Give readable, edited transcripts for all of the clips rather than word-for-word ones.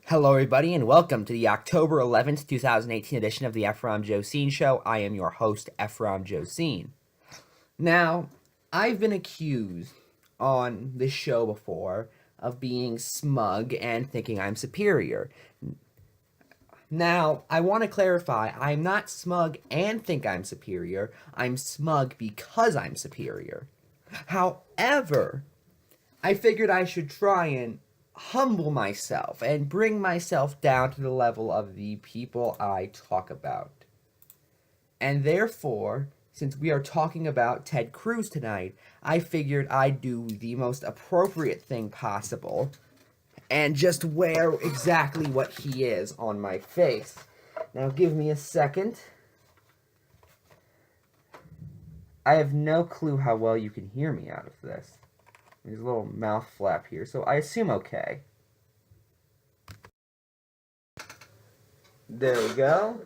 Hello, everybody, and welcome to the October 11th, 2018 edition of the Ephrom Josine Show. I am your host, Ephrom Josine. Now, I've been accused on this show before of being smug and thinking I'm superior. Now, I want to clarify, I'm not smug and think I'm superior. I'm smug because I'm superior. However, I figured I should try and humble myself and bring myself down to the level of the people I talk about. And therefore, since we are talking about Ted Cruz tonight, I figured I'd do the most appropriate thing possible and just wear exactly what he is on my face. Now, give me a second. I have no clue how well you can hear me out of this. There's a little mouth flap here, so I assume okay. There we go.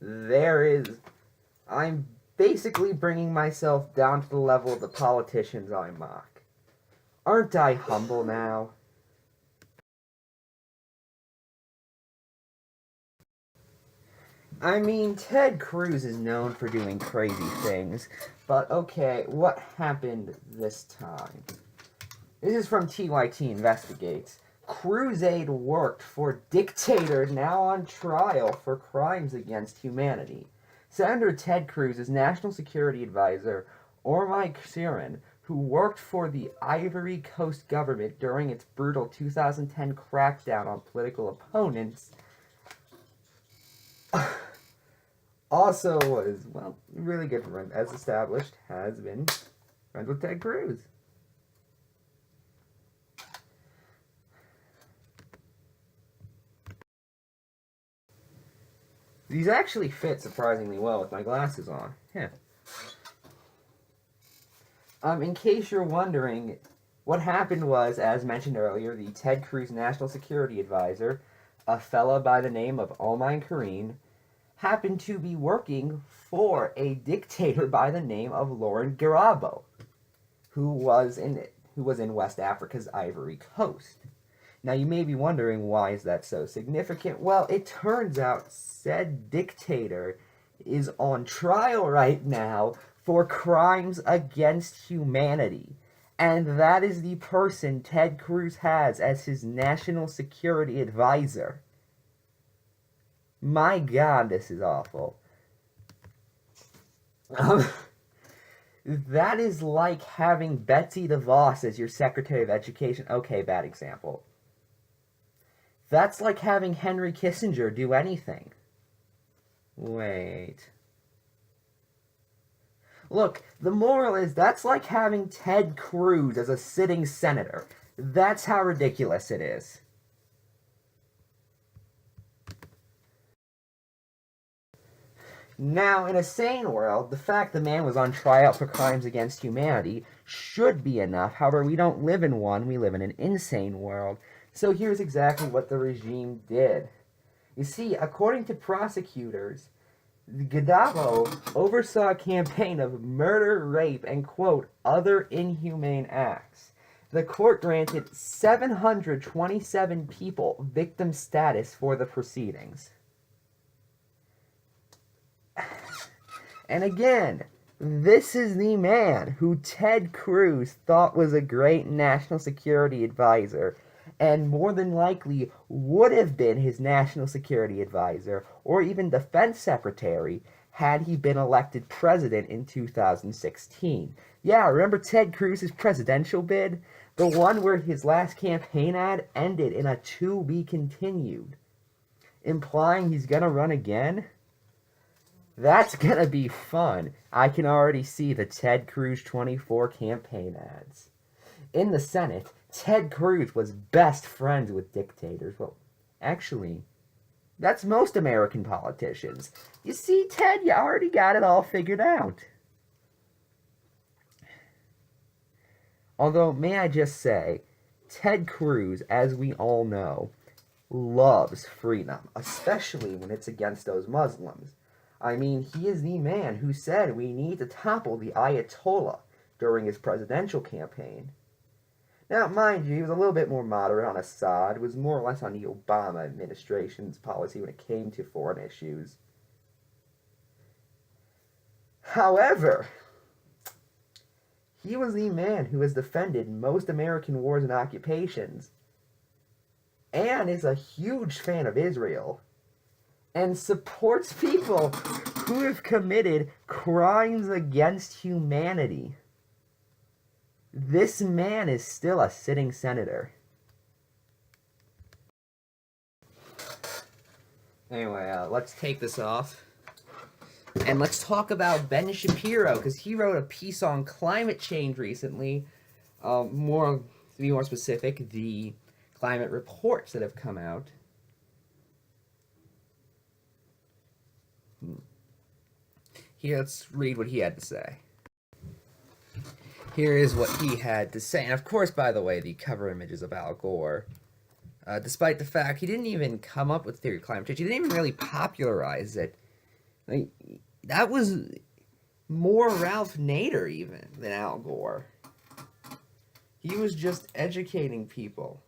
There is... I'm basically bringing myself down to the level of the politicians I mock. Aren't I humble now? I mean, Ted Cruz is known for doing crazy things, but okay, what happened this time? This is from TYT Investigates. Cruz aide worked for dictator now on trial for crimes against humanity. Senator Ted Cruz's national security advisor, Ormai Sirin, who worked for the Ivory Coast government during its brutal 2010 crackdown on political opponents, also was, well, really good friend, as established, has been friends with Ted Cruz. These actually fit surprisingly well with my glasses on. Yeah. In case you're wondering, what happened was, as mentioned earlier, the Ted Cruz National Security Advisor, a fella by the name of Omar Karine, happened to be working for a dictator by the name of Laurent Gbagbo, who was in West Africa's Ivory Coast. Now, you may be wondering, why is that so significant? Well, it turns out said dictator is on trial right now for crimes against humanity. And that is the person Ted Cruz has as his national security advisor. My God, this is awful. That is like having Betsy DeVos as your Secretary of Education. Okay, bad example. That's like having Henry Kissinger do anything. Wait. Look, the moral is that's like having Ted Cruz as a sitting senator. That's how ridiculous it is. Now, in a sane world, the fact the man was on trial for crimes against humanity should be enough. However, we don't live in one, we live in an insane world. So here's exactly what the regime did. You see, according to prosecutors, Gbagbo oversaw a campaign of murder, rape, and, quote, other inhumane acts. The court granted 727 people victim status for the proceedings. And again, this is the man who Ted Cruz thought was a great national security advisor, and more than likely would have been his national security advisor or even defense secretary had he been elected president in 2016. Yeah, remember Ted Cruz's presidential bid? The one where his last campaign ad ended in a "to be continued," implying he's gonna run again? That's gonna be fun. I can already see the Ted Cruz 24 campaign ads. In the Senate, Ted Cruz was best friends with dictators. Well, actually, that's most American politicians. You see, Ted, you already got it all figured out. Although, may I just say, Ted Cruz, as we all know, loves freedom, especially when it's against those Muslims. I mean, he is the man who said we need to topple the Ayatollah during his presidential campaign. Now, mind you, he was a little bit more moderate on Assad, was more or less on the Obama administration's policy when it came to foreign issues. However, he was the man who has defended most American wars and occupations, and is a huge fan of Israel, and supports people who have committed crimes against humanity. This man is still a sitting senator. Anyway, let's take this off. And let's talk about Ben Shapiro, because he wrote a piece on climate change recently. To be more specific, the climate reports that have come out. Here, let's read what he had to say. Here is what he had to say. And of course, by the way, the cover image is of Al Gore. Despite the fact he didn't even come up with the theory of climate change, he didn't even really popularize it. Like, that was more Ralph Nader even than Al Gore. He was just educating people.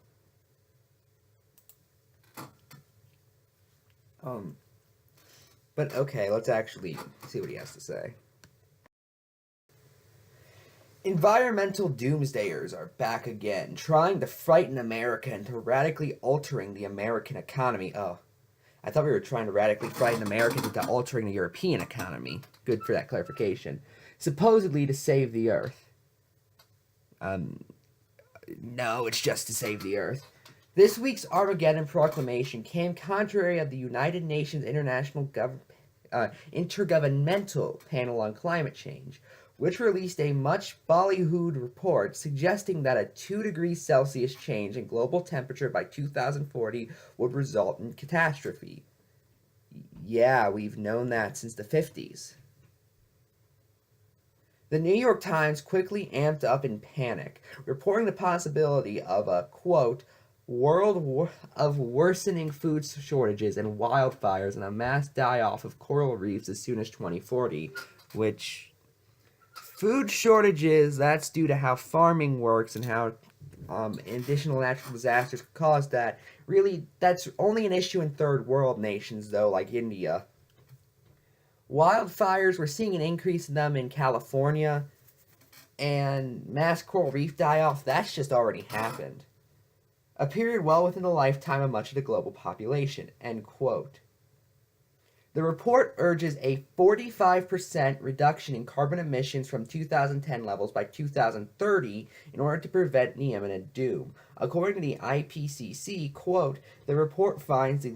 But okay, let's actually see what he has to say. Environmental doomsdayers are back again, trying to frighten America into radically altering the American economy. Oh, I thought we were trying to radically frighten Americans into altering the European economy. Good for that clarification. Supposedly to save the Earth. No, it's just to save the Earth. This week's Armageddon proclamation came contrary of the United Nations Intergovernmental Panel on Climate Change, which released a much ballyhooed report suggesting that a 2 degrees Celsius change in global temperature by 2040 would result in catastrophe. Yeah, we've known that since the 50s. The New York Times quickly amped up in panic, reporting the possibility of a, quote, world of worsening food shortages and wildfires and a mass die-off of coral reefs as soon as 2040, which... Food shortages, that's due to how farming works and how additional natural disasters cause that. Really, that's only an issue in third world nations, though, like India. Wildfires, we're seeing an increase in them in California. And mass coral reef die-off, that's just already happened. A period well within the lifetime of much of the global population, end quote. The report urges a 45% reduction in carbon emissions from 2010 levels by 2030 in order to prevent the imminent doom. According to the IPCC, quote, the report finds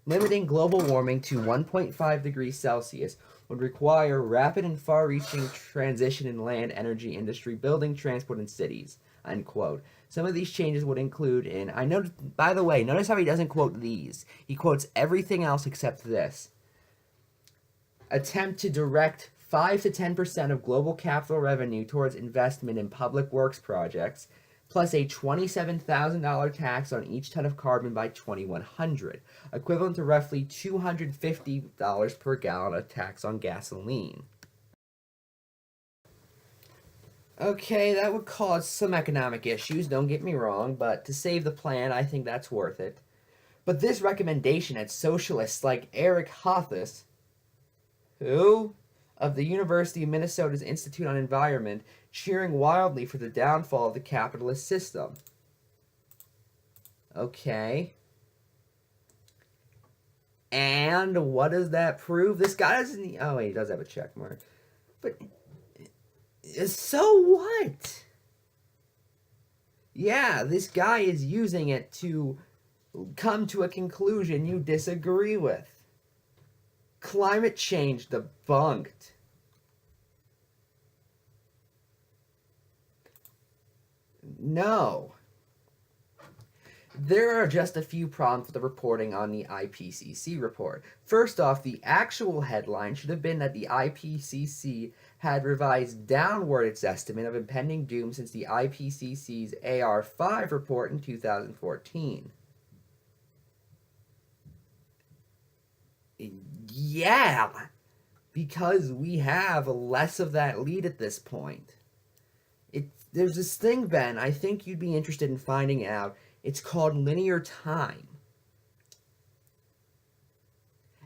limiting global warming to 1.5 degrees Celsius would require rapid and far-reaching transition in land, energy, industry, building, transport, and cities, end quote. Some of these changes would include I noticed, by the way, notice how he doesn't quote these. He quotes everything else except this. Attempt to direct 5 to 10% of global capital revenue towards investment in public works projects, plus a $27,000 tax on each ton of carbon by 2100, equivalent to roughly $250 per gallon of tax on gasoline. Okay, that would cause some economic issues, don't get me wrong, but to save the plan, I think that's worth it. But this recommendation had socialists like Eric Hothus, who, of the University of Minnesota's Institute on Environment, cheering wildly for the downfall of the capitalist system. Okay. And what does that prove? This guy doesn't... Oh, wait, he does have a check mark. But... So what? Yeah, this guy is using it to come to a conclusion you disagree with. Climate change debunked. No. There are just a few problems with the reporting on the IPCC report. First off, the actual headline should have been that the IPCC had revised downward its estimate of impending doom since the IPCC's AR5 report in 2014. Yeah, because we have less of that lead at this point. there's this thing, Ben, I think you'd be interested in finding out. It's called linear time.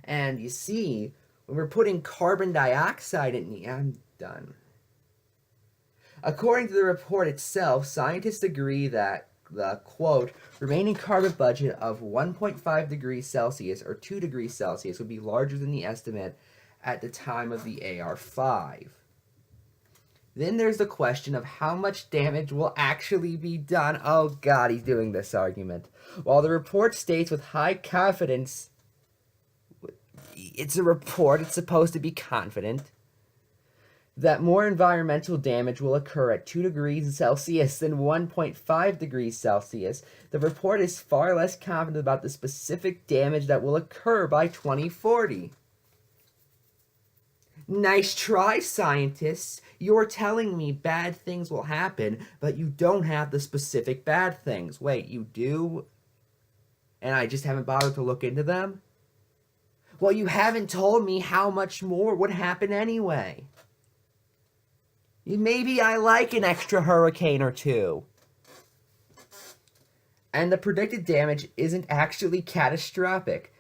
And you see, when we're putting carbon dioxide in the... I'm done. According to the report itself, scientists agree that the, quote, remaining carbon budget of 1.5 degrees Celsius or 2 degrees Celsius would be larger than the estimate at the time of the AR5. Then there's the question of how much damage will actually be done. Oh god, he's doing this argument. While the report states with high confidence, it's a report, it's supposed to be confident, that more environmental damage will occur at 2 degrees Celsius than 1.5 degrees Celsius, the report is far less confident about the specific damage that will occur by 2040. Nice try, scientists. You're telling me bad things will happen, but you don't have the specific bad things. Wait, you do? And I just haven't bothered to look into them? Well, you haven't told me how much more would happen anyway. Maybe I like an extra hurricane or two. And the predicted damage isn't actually catastrophic.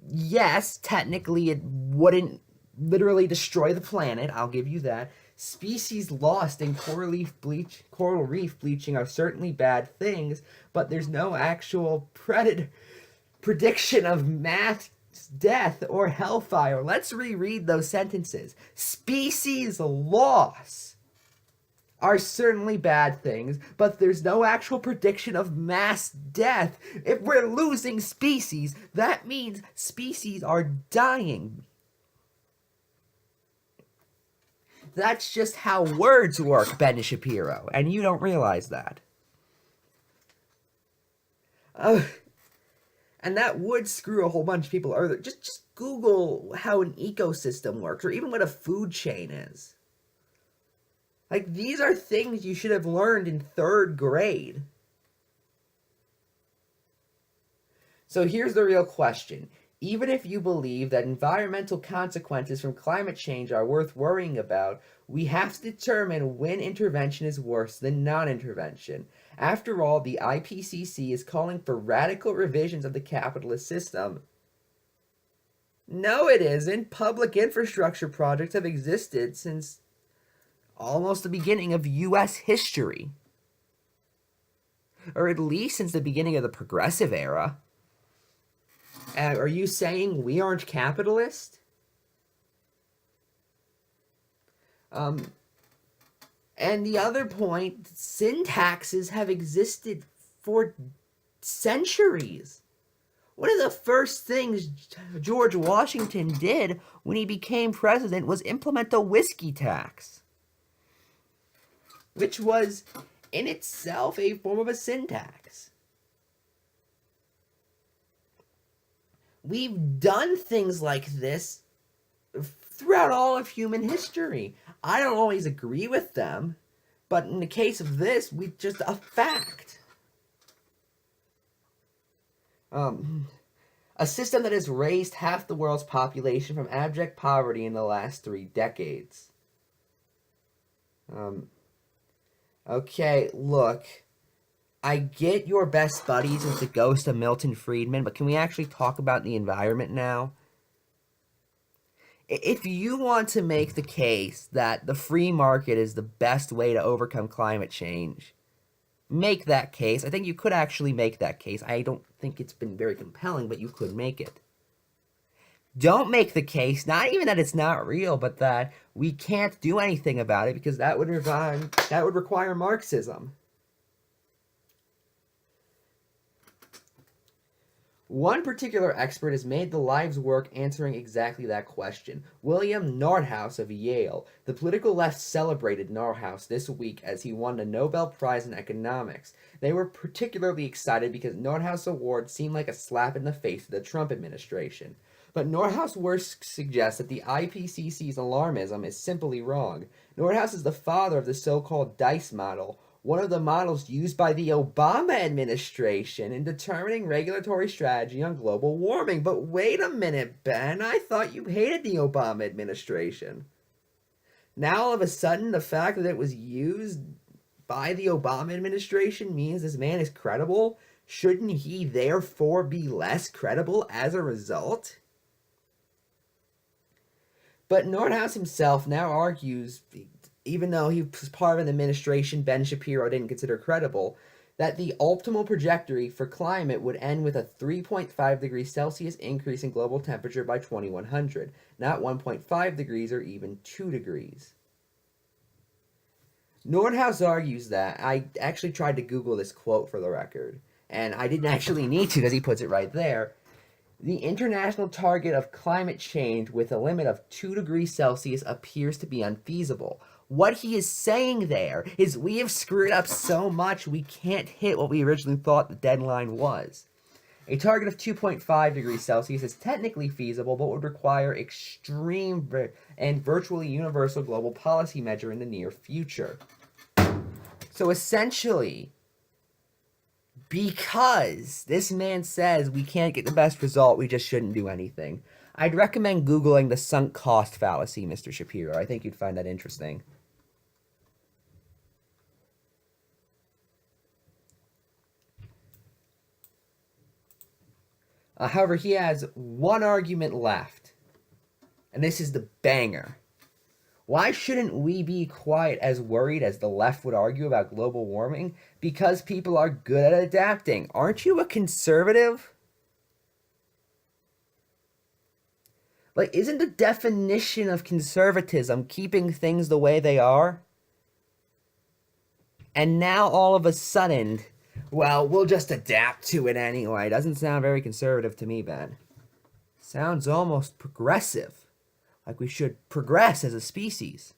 Yes, technically it wouldn't literally destroy the planet, I'll give you that. Species lost in coral reef bleaching are certainly bad things, but there's no actual prediction of mass death or hellfire. Let's reread those sentences. Species loss are certainly bad things, but there's no actual prediction of mass death. If we're losing species, that means species are dying. That's just how words work, Ben Shapiro, and you don't realize that. And that would screw a whole bunch of people over. Just Google how an ecosystem works, or even what a food chain is. Like, these are things you should have learned in 3rd grade. So here's the real question. Even if you believe that environmental consequences from climate change are worth worrying about, we have to determine when intervention is worse than non-intervention. After all, the IPCC is calling for radical revisions of the capitalist system. No, it isn't. Public infrastructure projects have existed since almost the beginning of U.S. history. Or at least since the beginning of the progressive era. Are you saying we aren't capitalist? And the other point, sin taxes have existed for centuries. One of the first things George Washington did when he became president was implement the whiskey tax, which was in itself a form of a sin tax. We've done things like this throughout all of human history. I don't always agree with them, but in the case of this, we just a fact. A system that has raised half the world's population from abject poverty in the last 3 decades. Okay, look. I get your best buddies with the ghost of Milton Friedman, but can we actually talk about the environment now? If you want to make the case that the free market is the best way to overcome climate change, make that case. I think you could actually make that case. I don't think it's been very compelling, but you could make it. Don't make the case, not even that it's not real, but that we can't do anything about it because that would require Marxism. One particular expert has made the life's work answering exactly that question. William Nordhaus of Yale. The political left celebrated Nordhaus this week as he won the Nobel Prize in Economics. They were particularly excited because Nordhaus' award seemed like a slap in the face to the Trump administration. But Nordhaus' work suggests that the IPCC's alarmism is simply wrong. Nordhaus is the father of the so-called DICE model, one of the models used by the Obama administration in determining regulatory strategy on global warming. But wait a minute, Ben, I thought you hated the Obama administration. Now all of a sudden the fact that it was used by the Obama administration means this man is credible, shouldn't he therefore be less credible as a result? But Nordhaus himself now argues, even though he was part of an administration Ben Shapiro didn't consider credible, that the optimal trajectory for climate would end with a 3.5 degrees Celsius increase in global temperature by 2100, not 1.5 degrees or even 2 degrees. Nordhaus argues that, I actually tried to Google this quote for the record, and I didn't actually need to because he puts it right there. The international target of climate change with a limit of 2 degrees Celsius appears to be unfeasible. What he is saying there is we have screwed up so much we can't hit what we originally thought the deadline was. A target of 2.5 degrees Celsius is technically feasible, but would require extreme and virtually universal global policy measure in the near future. So essentially, because this man says we can't get the best result, we just shouldn't do anything. I'd recommend Googling the sunk cost fallacy, Mr. Shapiro. I think you'd find that interesting. However, he has one argument left, and this is the banger. Why shouldn't we be quite as worried as the left would argue about global warming? Because people are good at adapting. Aren't you a conservative? Like, isn't the definition of conservatism keeping things the way they are? And now all of a sudden, well, we'll just adapt to it anyway. Doesn't sound very conservative to me, Ben. Sounds almost progressive. Like we should progress as a species.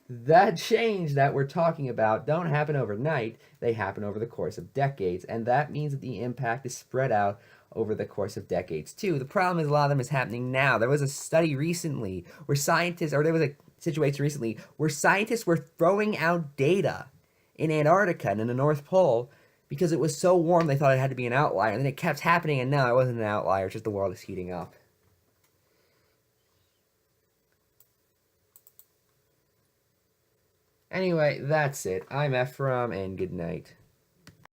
That change that we're talking about don't happen overnight. They happen over the course of decades. And that means that the impact is spread out over the course of decades, too. The problem is a lot of them is happening now. There was a study recently where scientists, or there was a situation recently where scientists were throwing out data in Antarctica and in the North Pole because it was so warm they thought it had to be an outlier. And then it kept happening, and no, it wasn't an outlier. It's just the world is heating up. Anyway, that's it. I'm Ephrom, and good night.